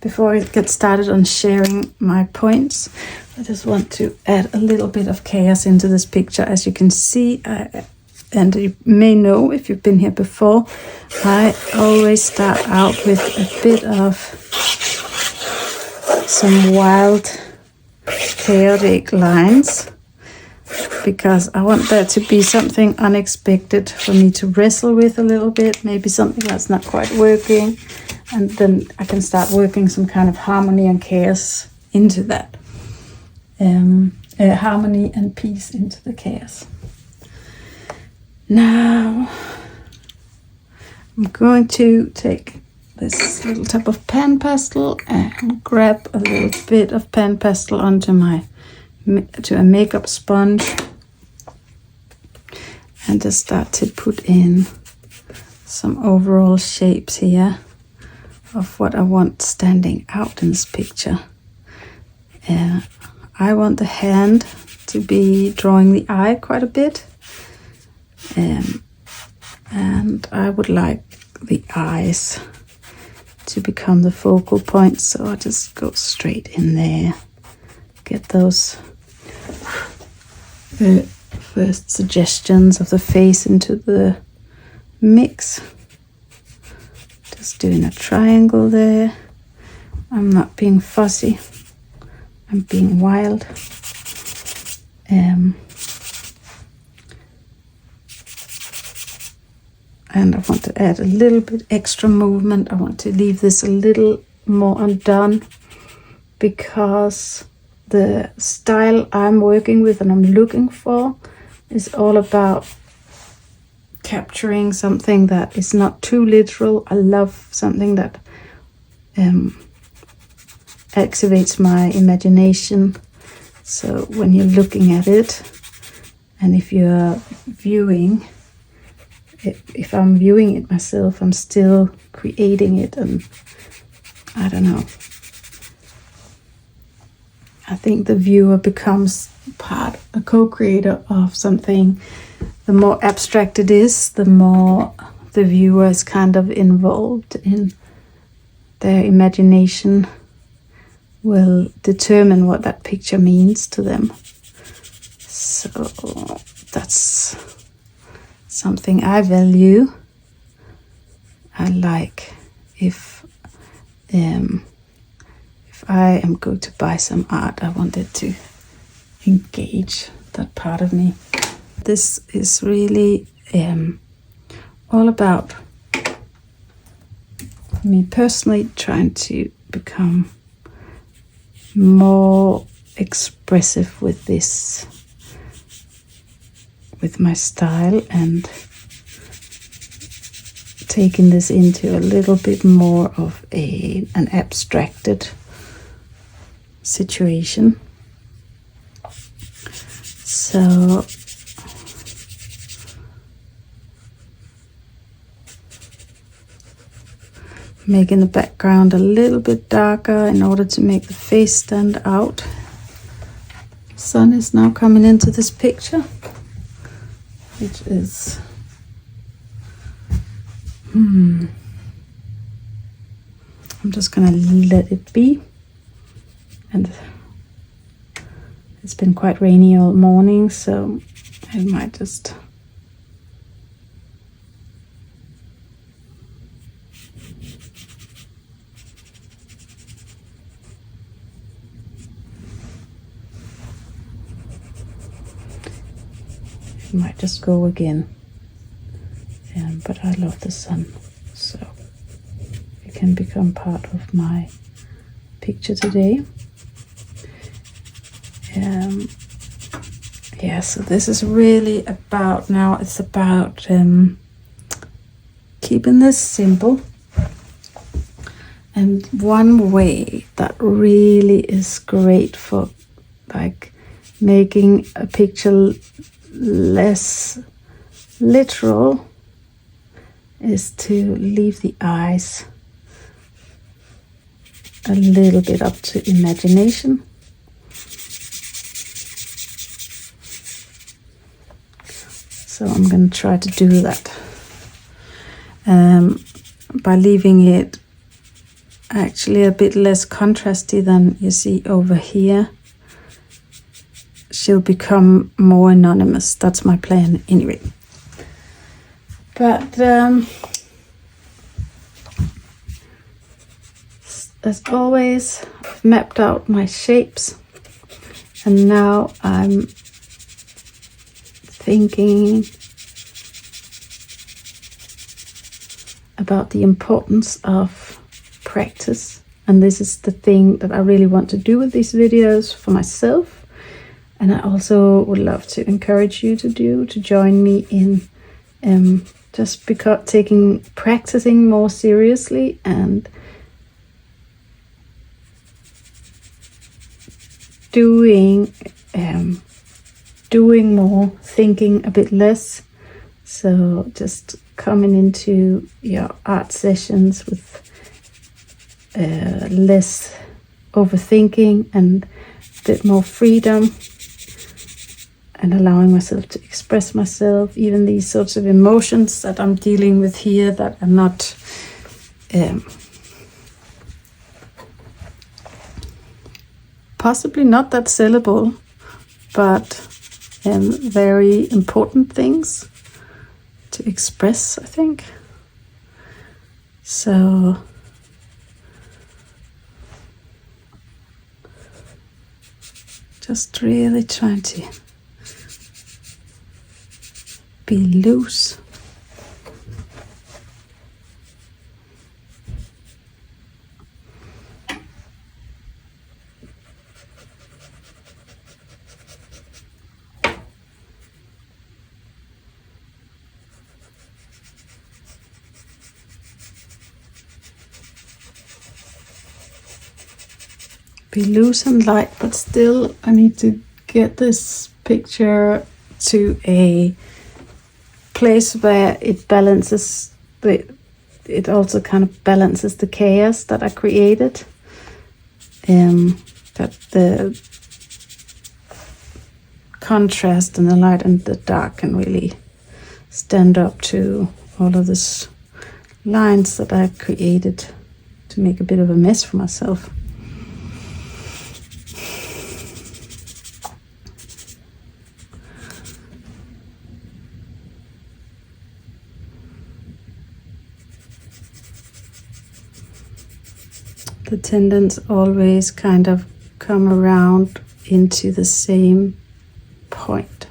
before I get started on sharing my points, I just want to add a little bit of chaos into this picture. As you can see, and you may know if you've been here before, I always start out with a bit of some wild, chaotic lines, because I want there to be something unexpected for me to wrestle with a little bit, maybe something that's not quite working, and then I can start working some kind of harmony and chaos into that. Harmony and peace into the chaos. Now I'm going to take this little tub of pan pastel and grab a little bit of pan pastel onto a makeup sponge and just start to put in some overall shapes here of what I want standing out in this picture. I want the hand to be drawing the eye quite a bit, and I would like the eyes to become the focal point, so I just go straight in there, get those first suggestions of the face into the mix. Just doing a triangle there. I'm not being fussy, I'm being wild. And I want to add a little bit extra movement. I want to leave this a little more undone, because the style I'm working with and I'm looking for is all about capturing something that is not too literal. I love something that activates my imagination. So when you're looking at it, and if you're viewing, if I'm viewing it myself, I'm still creating it, and I don't know. I think the viewer becomes a co-creator of something. The more abstract it is, the more the viewer is kind of involved in their imagination, will determine what that picture means to them. So that's something I value. I like if I am going to buy some art, I want it to engage that part of me. This is really all about me personally trying to become more expressive with this, with my style, and taking this into a little bit more of an abstracted situation. So making the background a little bit darker in order to make the face stand out. The sun is now coming into this picture, which is I'm just gonna let it be. And it's been quite rainy all morning, so I might just go again. But I love the sun, so it can become part of my picture today. Yeah, so this is really about, now it's about keeping this simple. And one way that really is great for like making a picture less literal is to leave the eyes a little bit up to imagination. So I'm going to try to do that by leaving it actually a bit less contrasty than you see over here. She'll become more anonymous. That's my plan anyway. But as always, I've mapped out my shapes, and now I'm thinking about the importance of practice. And this is the thing that I really want to do with these videos for myself. And I also would love to encourage you to join me in just practicing more seriously and doing more, thinking a bit less. So just coming into your art sessions with less overthinking and a bit more freedom, and allowing myself to express myself, even these sorts of emotions that I'm dealing with here that are not possibly not that sellable, but very important things to express, I think. So just really trying to be loose. Be loose and light, but still I need to get this picture to a place where it balances it also kind of balances the chaos that I created, that the contrast and the light and the dark can really stand up to all of these lines that I created to make a bit of a mess for myself. The tendons always kind of come around into the same point,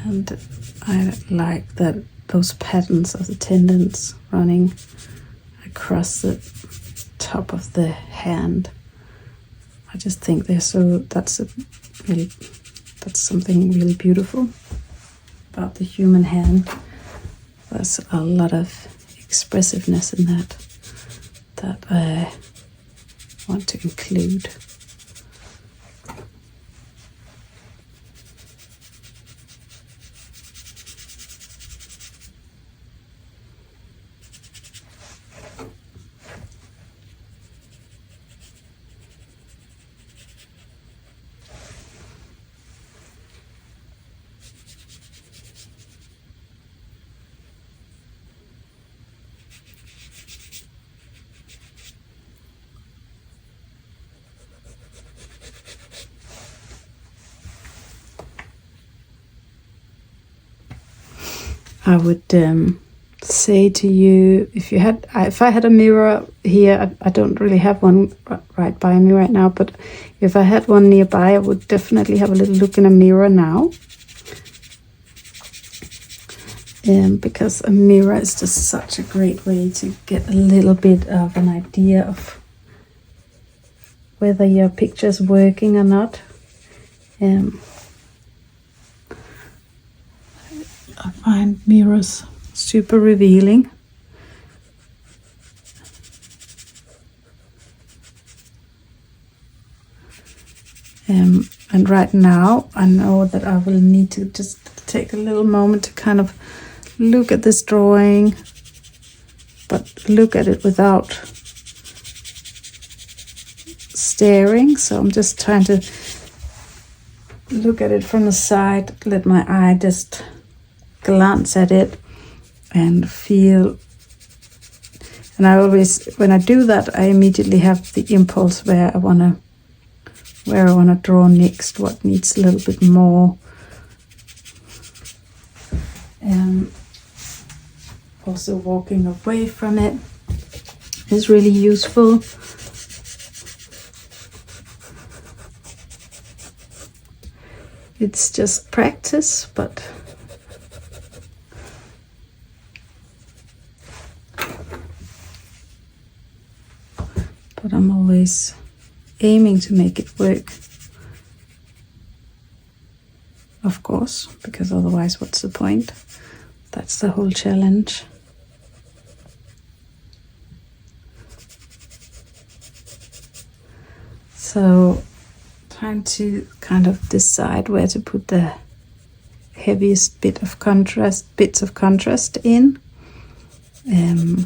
and I like that those patterns of the tendons running across the top of the hand. I just think that's something really beautiful about the human hand. There's a lot of expressiveness in that I want to include. I would say to you, if I had a mirror here, I don't really have one right by me right now, but if I had one nearby, I would definitely have a little look in a mirror now. Because a mirror is just such a great way to get a little bit of an idea of whether your picture is working or not. I find mirrors super revealing. And right now I know that I will need to just take a little moment to kind of look at this drawing, but look at it without staring. So I'm just trying to look at it from the side, let my eye just glance at it and feel And I always, when I do that, I immediately have the impulse where I wanna draw next, what needs a little bit more. Also walking away from it is really useful. It's just practice, but I'm always aiming to make it work, of course, because otherwise what's the point? That's the whole challenge. So trying to kind of decide where to put the heaviest bits of contrast in. And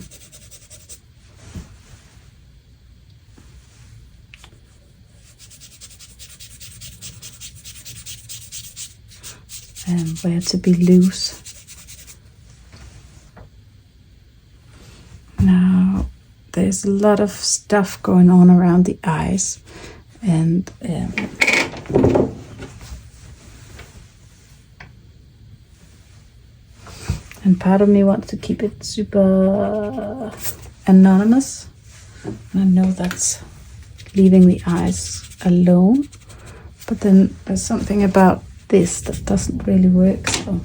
where to be loose. Now there's a lot of stuff going on around the eyes, and part of me wants to keep it super anonymous. And I know that's leaving the eyes alone, but then there's something about this that doesn't really work, so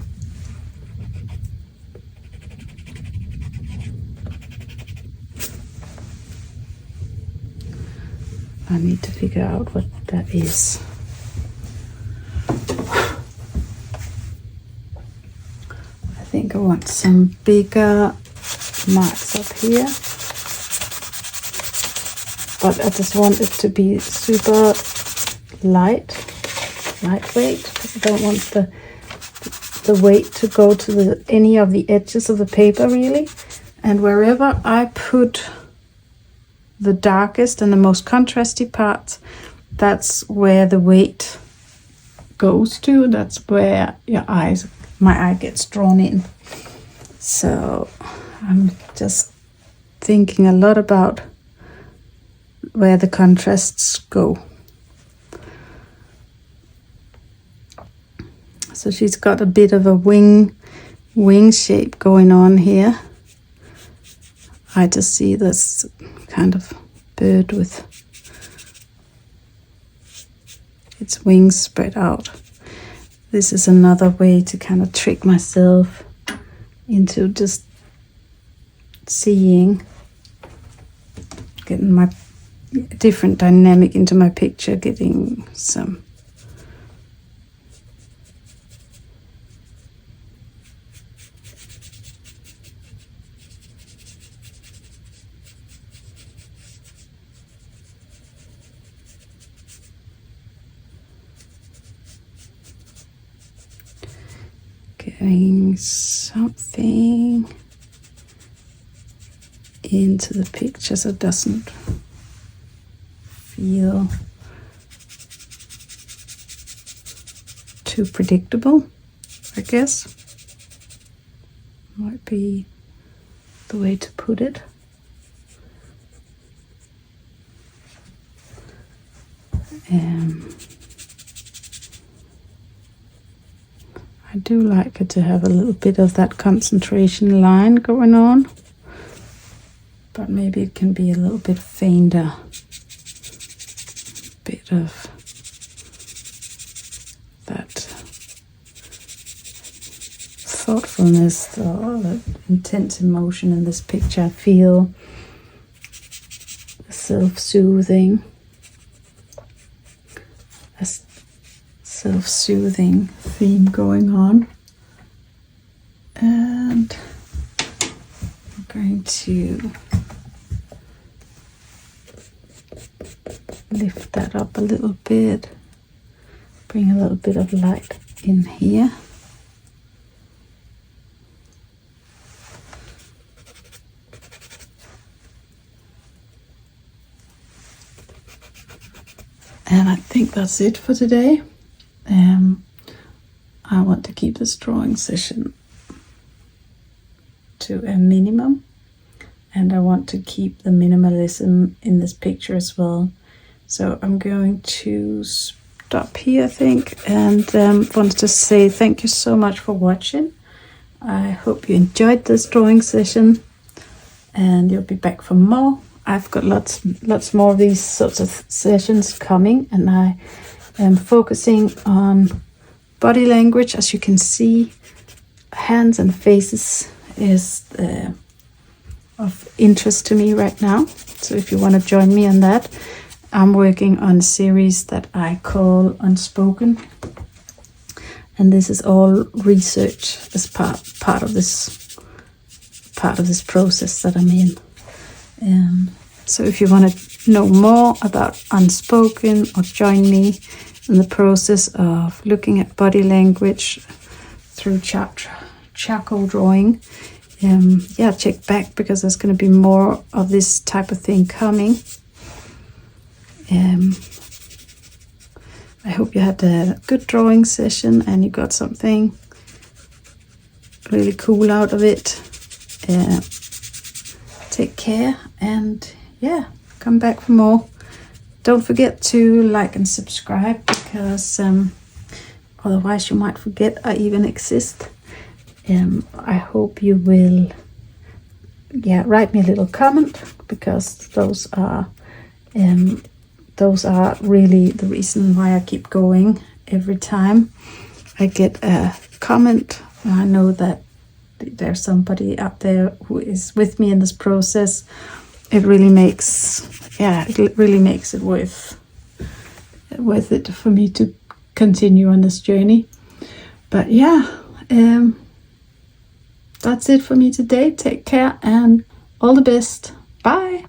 I need to figure out what that is. I think I want some bigger marks up here, but I just want it to be super lightweight. I don't want the weight to go to any of the edges of the paper really. And wherever I put the darkest and the most contrasty parts, that's where the weight goes to. That's where my eye gets drawn in. So I'm just thinking a lot about where the contrasts go. So she's got a bit of a wing shape going on here. I just see this kind of bird with its wings spread out. This is another way to kind of trick myself into just seeing, getting my different dynamic into my picture, getting some something into the picture so it doesn't feel too predictable, I guess. Might be the way to put it. I do like it to have a little bit of that concentration line going on, but maybe it can be a little bit fainter. Bit of that thoughtfulness or that intense emotion in this picture. I feel self-soothing. Self-soothing theme going on, and I'm going to lift that up a little bit, bring a little bit of light in here. And I think that's it for today. I want to keep this drawing session to a minimum, and I want to keep the minimalism in this picture as well. So I'm going to stop here, I think, and want to say thank you so much for watching. I hope you enjoyed this drawing session, and you'll be back for more. I've got lots more of these sorts of sessions coming, and I am focusing on body language. As you can see, hands and faces is of interest to me right now. So if you want to join me on that, I'm working on a series that I call Unspoken, and this is all research as part of this process that I'm in. So if you want to know more about Unspoken or join me in the process of looking at body language through charcoal drawing, check back, because there's going to be more of this type of thing coming. I hope you had a good drawing session and you got something really cool out of it. Take care, and come back for more. Don't forget to like and subscribe, because otherwise you might forget I even exist. I hope you will write me a little comment, because those are really the reason why I keep going. Every time I get a comment, I know that there's somebody out there who is with me in this process. It really makes it worth it for me to continue on this journey. But that's it for me today. Take care and all the best. Bye.